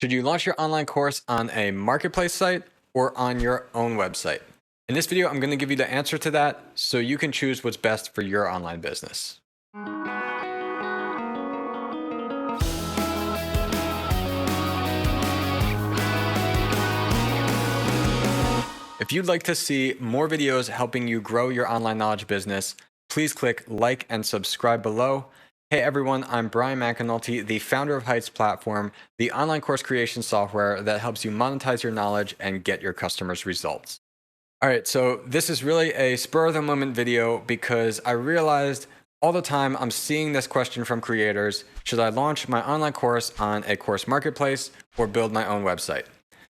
Should you launch your online course on a marketplace site or on your own website? In this video, I'm going to give you the answer to that so you can choose what's best for your online business. If you'd like to see more videos helping you grow your online knowledge business, please click like and subscribe below. Hey everyone, I'm Brian McAnulty, the founder of Heights Platform, the online course creation software that helps you monetize your knowledge and get your customers results. All right, so this is really a spur of the moment video because I realized all the time I'm seeing this question from creators: should I launch my online course on a course marketplace or build my own website?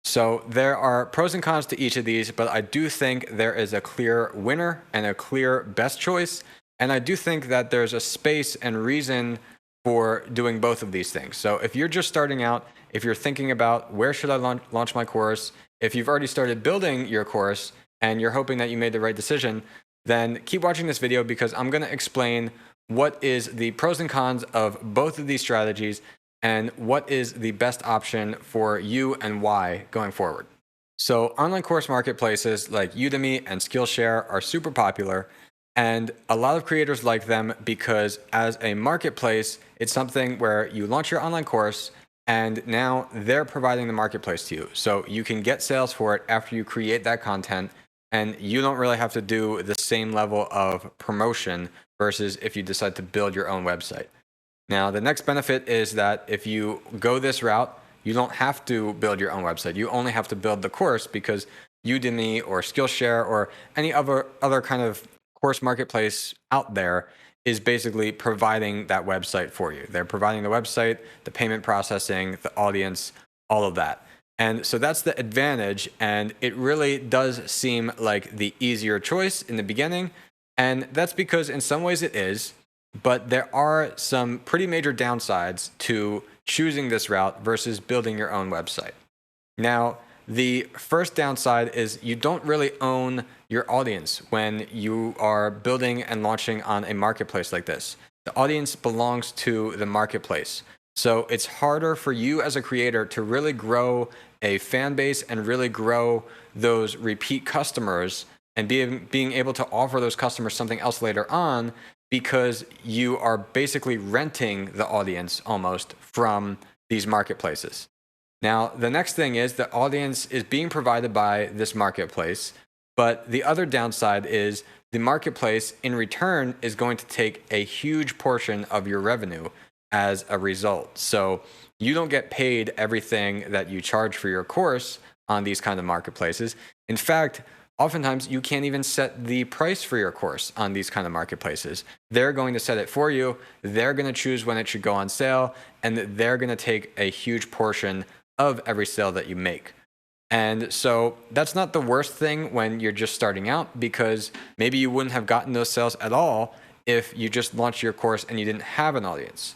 So there are pros and cons to each of these, but I do think there is a clear winner and a clear best choice. And I do think that there's a space and reason for doing both of these things. So if you're just starting out, if you're thinking about where should I launch my course, if you've already started building your course and you're hoping that you made the right decision, then keep watching this video because I'm going to explain what is the pros and cons of both of these strategies and what is the best option for you and why going forward. So online course marketplaces like Udemy and Skillshare are super popular, and a lot of creators like them because as a marketplace, it's something where you launch your online course and now they're providing the marketplace to you. So you can get sales for it after you create that content, and you don't really have to do the same level of promotion versus if you decide to build your own website. Now, the next benefit is that if you go this route, you don't have to build your own website. You only have to build the course because Udemy or Skillshare or any other kind of course marketplace out there is basically providing that website for you. They're providing the website, the payment processing, the audience, all of that. And so that's the advantage. And it really does seem like the easier choice in the beginning. And that's because in some ways it is. But there are some pretty major downsides to choosing this route versus building your own website. Now, the first downside is you don't really own your audience when you are building and launching on a marketplace like this. The audience belongs to the marketplace. So it's harder for you as a creator to really grow a fan base and really grow those repeat customers and being able to offer those customers something else later on, because you are basically renting the audience almost from these marketplaces. Now, the next thing is the audience is being provided by this marketplace, but the other downside is the marketplace in return is going to take a huge portion of your revenue as a result. So you don't get paid everything that you charge for your course on these kind of marketplaces. In fact, oftentimes, you can't even set the price for your course on these kind of marketplaces. They're going to set it for you. They're going to choose when it should go on sale, and they're going to take a huge portion of every sale that you make. And so that's not the worst thing when you're just starting out, because maybe you wouldn't have gotten those sales at all if you just launched your course and you didn't have an audience.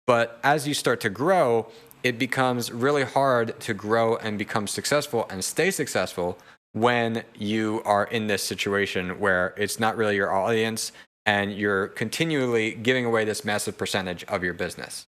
But as you start to grow, it becomes really hard to grow and become successful and stay successful when you are in this situation where it's not really your audience and you're continually giving away this massive percentage of your business.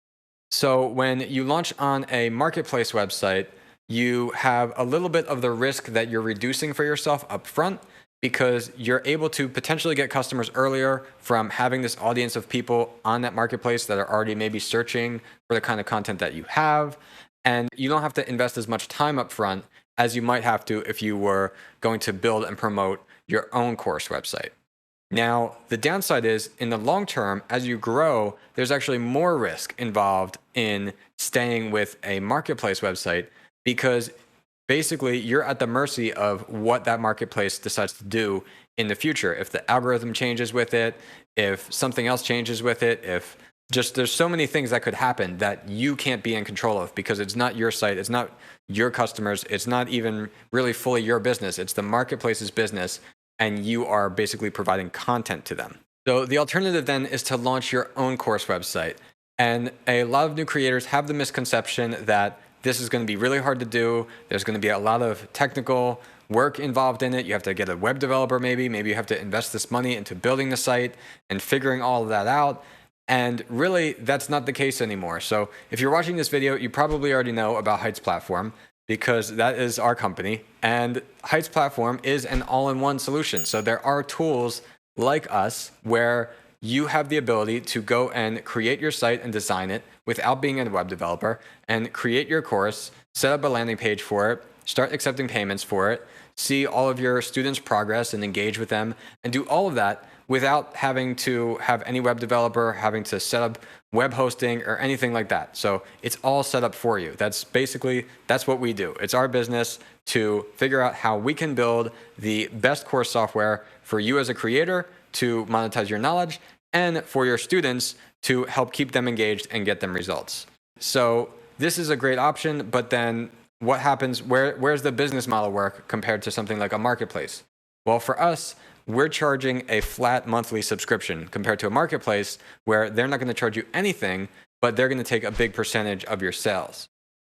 So when you launch on a marketplace website, you have a little bit of the risk that you're reducing for yourself up front, because you're able to potentially get customers earlier from having this audience of people on that marketplace that are already maybe searching for the kind of content that you have. And you don't have to invest as much time up front as you might have to if you were going to build and promote your own course website. Now, the downside is in the long term, as you grow, there's actually more risk involved in staying with a marketplace website, because basically you're at the mercy of what that marketplace decides to do in the future. If the algorithm changes with it, if something else changes with it, if just there's so many things that could happen that you can't be in control of, because it's not your site, it's not your customers, it's not even really fully your business, it's the marketplace's business, and you are basically providing content to them. So the alternative then is to launch your own course website. And a lot of new creators have the misconception that this is going to be really hard to do. There's going to be a lot of technical work involved in it. You have to get a web developer maybe you have to invest this money into building the site and figuring all of that out. And really, that's not the case anymore. So if you're watching this video, you probably already know about Heights Platform because that is our company. And Heights Platform is an all-in-one solution. So there are tools like us where you have the ability to go and create your site and design it without being a web developer, and create your course, set up a landing page for it, start accepting payments for it, see all of your students' progress and engage with them, and do all of that without having to have any web developer, having to set up web hosting or anything like that. So it's all set up for you. That's what we do. It's our business to figure out how we can build the best course software for you as a creator to monetize your knowledge, and for your students to help keep them engaged and get them results. So this is a great option, but then what happens, where's the business model work compared to something like a marketplace? Well, for us, we're charging a flat monthly subscription compared to a marketplace where they're not going to charge you anything, but they're going to take a big percentage of your sales.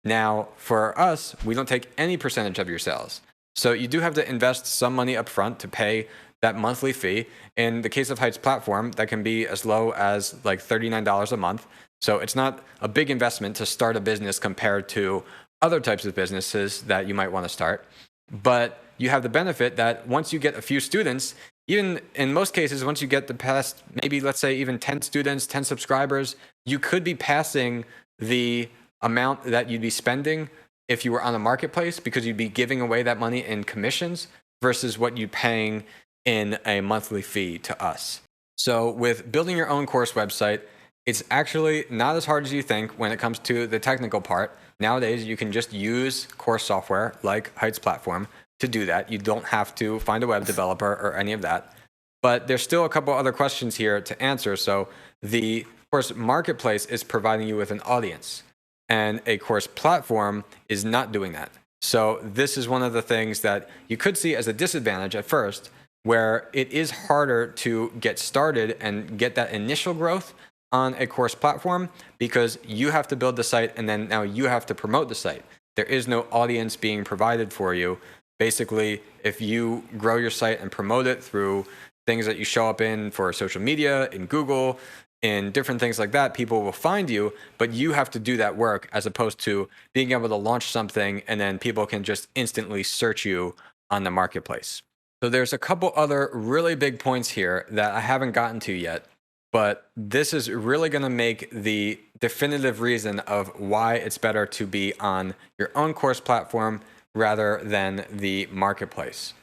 Now, for us, we don't take any percentage of your sales. So you do have to invest some money up front to pay that monthly fee. In the case of Heights Platform, that can be as low as like $39 a month. So it's not a big investment to start a business compared to other types of businesses that you might want to start. But you have the benefit that once you get a few students, even in most cases, once you get the past, maybe let's say even 10 students, 10 subscribers, you could be passing the amount that you'd be spending if you were on a marketplace, because you'd be giving away that money in commissions versus what you're paying in a monthly fee to us. So with building your own course website, it's actually not as hard as you think when it comes to the technical part. Nowadays, you can just use course software like Heights Platform to do that. You don't have to find a web developer or any of that. But there's still a couple other questions here to answer. So the course marketplace is providing you with an audience, and a course platform is not doing that. So this is one of the things that you could see as a disadvantage at first, where it is harder to get started and get that initial growth on a course platform because you have to build the site and then now you have to promote the site. There is no audience being provided for you. Basically, if you grow your site and promote it through things that you show up in for social media, in Google, in different things like that, people will find you, but you have to do that work as opposed to being able to launch something and then people can just instantly search you on the marketplace. So there's a couple other really big points here that I haven't gotten to yet, but this is really going to make the definitive reason of why it's better to be on your own course platform rather than the marketplace.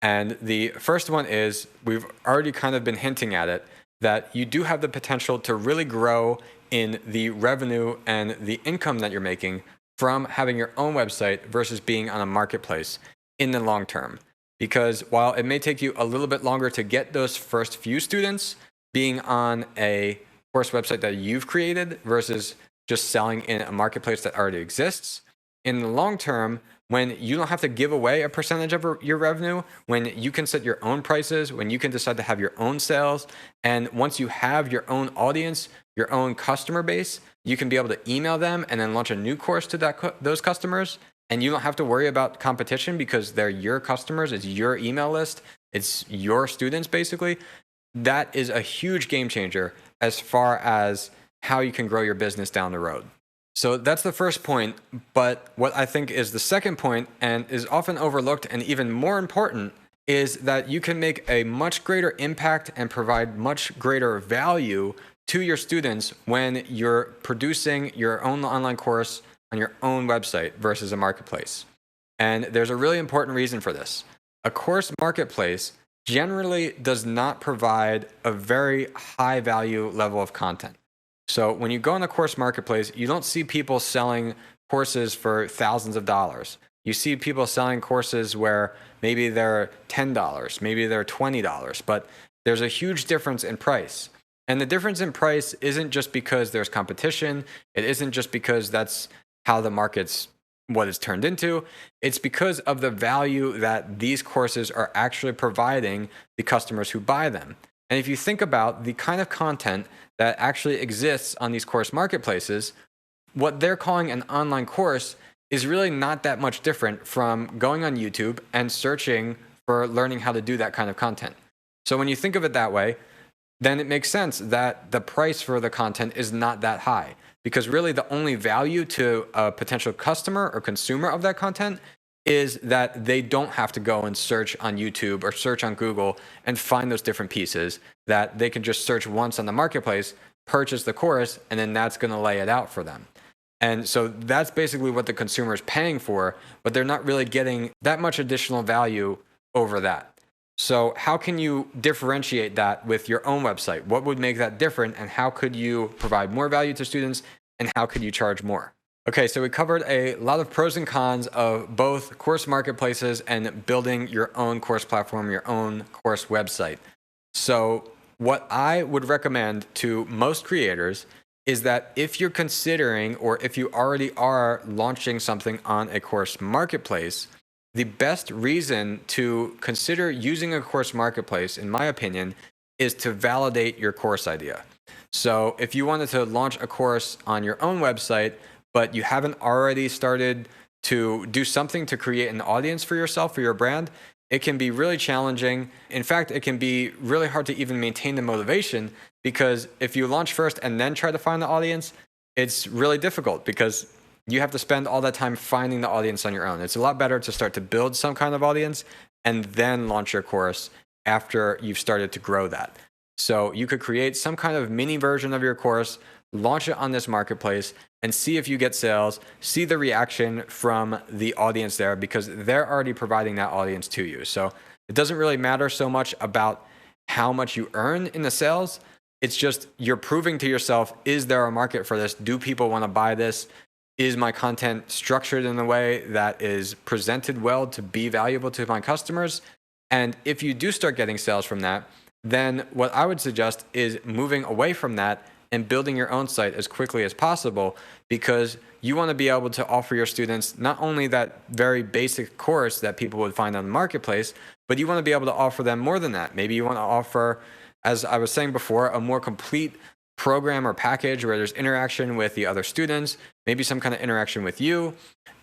And the first one is, we've already kind of been hinting at it, that you do have the potential to really grow in the revenue and the income that you're making from having your own website versus being on a marketplace in the long term. Because while it may take you a little bit longer to get those first few students, being on a course website that you've created versus just selling in a marketplace that already exists, in the long term, when you don't have to give away a percentage of your revenue, when you can set your own prices, when you can decide to have your own sales, and once you have your own audience, your own customer base, you can be able to email them and then launch a new course to those customers. And you don't have to worry about competition because they're your customers, it's your email list, it's your students basically. That is a huge game changer as far as how you can grow your business down the road. So that's the first point, but what I think is the second point, and is often overlooked and even more important, is that you can make a much greater impact and provide much greater value to your students when you're producing your own online course on your own website versus a marketplace. And there's a really important reason for this. A course marketplace generally does not provide a very high value level of content. So when you go on a course marketplace, you don't see people selling courses for thousands of dollars. You see people selling courses where maybe they're $10, maybe they're $20, but there's a huge difference in price. And the difference in price isn't just because there's competition. It isn't just because that's how the market's what it's turned into. It's because of the value that these courses are actually providing the customers who buy them. And if you think about the kind of content that actually exists on these course marketplaces, what they're calling an online course is really not that much different from going on YouTube and searching for learning how to do that kind of content. So when you think of it that way, then it makes sense that the price for the content is not that high. Because really, the only value to a potential customer or consumer of that content is that they don't have to go and search on YouTube or search on Google and find those different pieces, that they can just search once on the marketplace, purchase the course, and then that's going to lay it out for them. And so that's basically what the consumer is paying for, but they're not really getting that much additional value over that. So how can you differentiate that with your own website? What would make that different, and how could you provide more value to students, and how could you charge more? Okay, so we covered a lot of pros and cons of both course marketplaces and building your own course platform, your own course website. So what I would recommend to most creators is that if you're considering, or if you already are launching something on a course marketplace, the best reason to consider using a course marketplace, in my opinion, is to validate your course idea. So if you wanted to launch a course on your own website, but you haven't already started to do something to create an audience for yourself, for your brand, it can be really challenging. In fact, it can be really hard to even maintain the motivation, because if you launch first and then try to find the audience, it's really difficult because you have to spend all that time finding the audience on your own. It's a lot better to start to build some kind of audience and then launch your course after you've started to grow that. So you could create some kind of mini version of your course, launch it on this marketplace, and see if you get sales, see the reaction from the audience there, because they're already providing that audience to you. So it doesn't really matter so much about how much you earn in the sales. It's just you're proving to yourself, is there a market for this? Do people want to buy this? Is my content structured in a way that is presented well to be valuable to my customers? And if you do start getting sales from that, then what I would suggest is moving away from that and building your own site as quickly as possible, because you want to be able to offer your students not only that very basic course that people would find on the marketplace, but you want to be able to offer them more than that. Maybe you want to offer, as I was saying before, a more complete program or package where there's interaction with the other students, maybe some kind of interaction with you,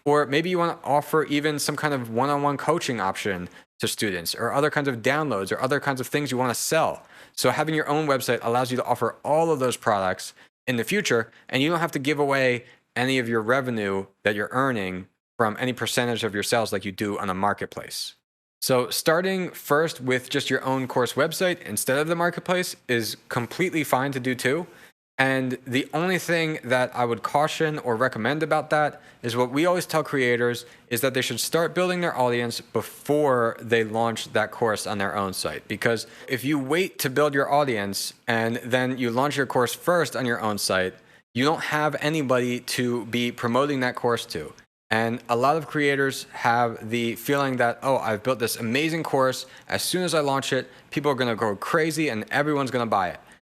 or maybe you want to offer even some kind of one-on-one coaching option to students, or other kinds of downloads, or other kinds of things you want to sell. So having your own website allows you to offer all of those products in the future, and you don't have to give away any of your revenue that you're earning from any percentage of your sales like you do on a marketplace. So starting first with just your own course website instead of the marketplace is completely fine to do too. And the only thing that I would caution or recommend about that is what we always tell creators is that they should start building their audience before they launch that course on their own site. Because if you wait to build your audience and then you launch your course first on your own site, you don't have anybody to be promoting that course to. And a lot of creators have the feeling that, oh, I've built this amazing course. As soon as I launch it, people are going to go crazy and everyone's going to buy it.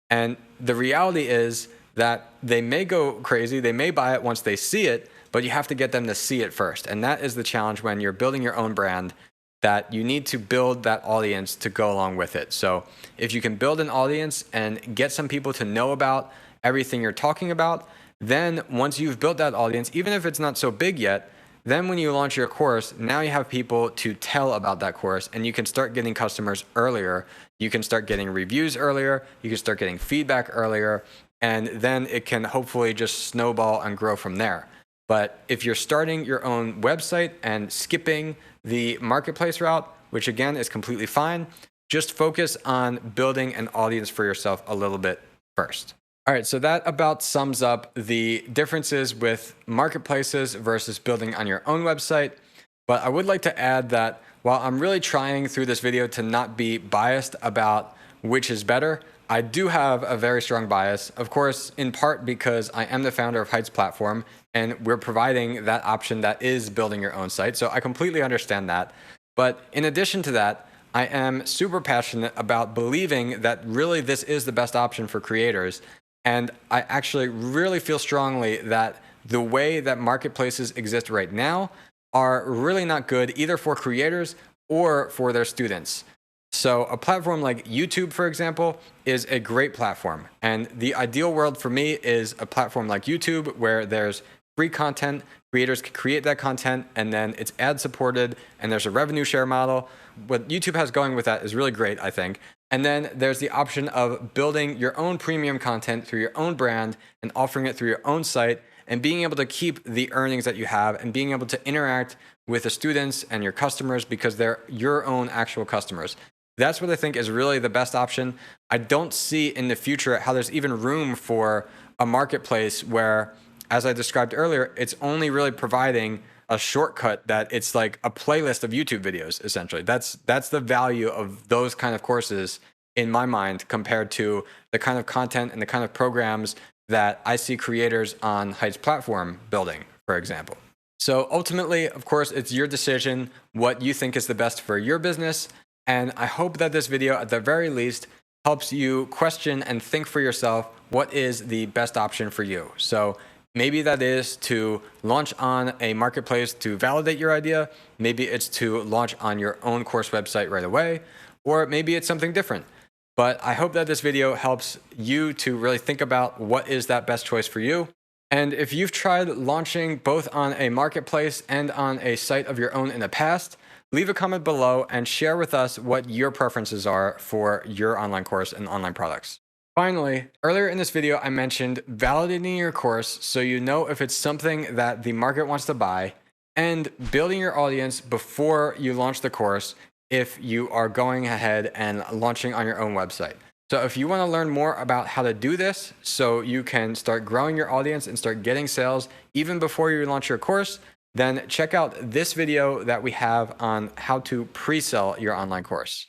And the reality is that they may go crazy, they may buy it once they see it, but you have to get them to see it first. And that is the challenge when you're building your own brand, that you need to build that audience to go along with it. So if you can build an audience and get some people to know about everything you're talking about, then once you've built that audience, even if it's not so big yet, then when you launch your course, now you have people to tell about that course, and you can start getting customers earlier. You can start getting reviews earlier. You can start getting feedback earlier, and then it can hopefully just snowball and grow from there. But if you're starting your own website and skipping the marketplace route, which again is completely fine, just focus on building an audience for yourself a little bit first. All right, so that about sums up the differences with marketplaces versus building on your own website. But I would like to add that while I'm really trying through this video to not be biased about which is better, I do have a very strong bias, of course, in part because I am the founder of Heights Platform, and we're providing that option that is building your own site. So I completely understand that. But in addition to that, I am super passionate about believing that really this is the best option for creators. And I actually really feel strongly that the way that marketplaces exist right now are really not good either for creators or for their students. So a platform like YouTube, for example, is a great platform. And the ideal world for me is a platform like YouTube where there's free content, creators can create that content, and then it's ad supported, and there's a revenue share model. What YouTube has going with that is really great, I think. And then there's the option of building your own premium content through your own brand and offering it through your own site and being able to keep the earnings that you have and being able to interact with the students and your customers because they're your own actual customers. That's what I think is really the best option. I don't see in the future how there's even room for a marketplace where, as I described earlier, it's only really providing a shortcut that it's like a playlist of YouTube videos, essentially. That's the value of those kind of courses in my mind compared to the kind of content and the kind of programs that I see creators on Heights platform building, for example. So ultimately, of course, it's your decision what you think is the best for your business. And I hope that this video, at the very least, helps you question and think for yourself what is the best option for you. So maybe that is to launch on a marketplace to validate your idea. Maybe it's to launch on your own course website right away, or maybe it's something different. But I hope that this video helps you to really think about what is that best choice for you. And if you've tried launching both on a marketplace and on a site of your own in the past, leave a comment below and share with us what your preferences are for your online course and online products. Finally, earlier in this video, I mentioned validating your course so you know if it's something that the market wants to buy, and building your audience before you launch the course if you are going ahead and launching on your own website. So if you want to learn more about how to do this so you can start growing your audience and start getting sales even before you launch your course, then check out this video that we have on how to pre-sell your online course.